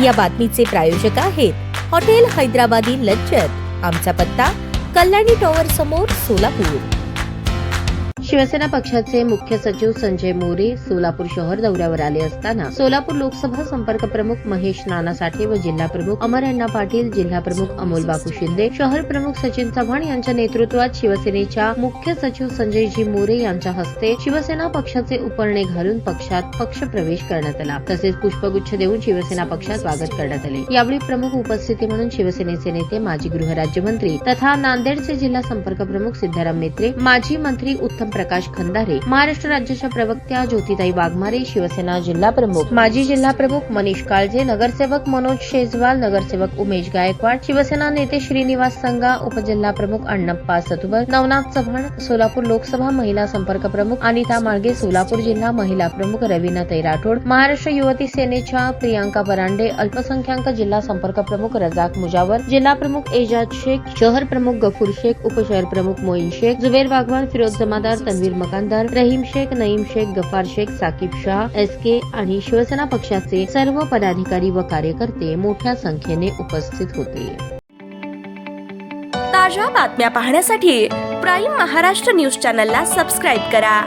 या बातमीचे प्रायोजक आहेत हॉटेल हैदराबादी लज्जत। आमचा पत्ता कल्याणी टॉवर समोर, सोलापूर। शिवसेना पक्षाचे मुख्य सचिव संजय मोरे सोलापूर शहर दौऱ्यावर आले असताना सोलापूर लोकसभा संपर्क प्रमुख महेश नाना साठे व जिल्हा प्रमुख अमर अण्णा पाटील, जिल्हा प्रमुख अमोल बापू शिंदे, शहर प्रमुख सचिन चव्हाण यांच्या नेतृत्वात शिवसेनेच्या मुख्य सचिव संजयजी मोरे यांच्या हस्ते शिवसेना पक्षाचे उपरणे घालून पक्षात पक्षप्रवेश करण्यात आला। तसेच पुष्पगुच्छ देऊन शिवसेना पक्षात स्वागत करण्यात आले। यावेळी प्रमुख उपस्थिती म्हणून शिवसेनेचे नेते माजी गृहराज्यमंत्री तथा नांदेडचे जिल्हा संपर्क प्रमुख सिद्धाराम मेत्रे, माजी मंत्री उत्तम प्रकाश खंदारे, महाराष्ट्र राज्याच्या प्रवक्त्या ज्योतिताई वाघमारे, शिवसेना जिल्हा प्रमुख माजी जिल्हा प्रमुख मनीष काळजे, नगरसेवक मनोज शेजवाल, नगरसेवक उमेश गायकवाड, शिवसेना नेते श्रीनिवास संगा, उपजिल्हा प्रमुख अण्णप्पा सतुबर, नवनाथ चव्हाण, सोलापूर लोकसभा महिला संपर्क प्रमुख अनिता माळगे, सोलापूर जिल्हा महिला प्रमुख रवीनाताई राठोड, महाराष्ट्र युवती सेनेच्या प्रियांका परांडे, अल्पसंख्याक जिल्हा संपर्क प्रमुख रजाक मुजावर, जिल्हा प्रमुख एजाज शेख, शहर प्रमुख गफूर शेख, उपशहर प्रमुख मोईन शेख, जुबेर बागवान, फिरोज जमादार, तन्वीर मकानदार, रहीम शेख, नईम शेख, गफार शेख, साकिब शाह, एसके आणि शिवसेना पक्षाचे सर्व पदाधिकारी व कार्यकर्ते मोठ्या संख्येने उपस्थित होते। ताज्या बातम्या पाहण्यासाठी प्राईम महाराष्ट्र न्यूज चॅनलला सबस्क्राईब करा।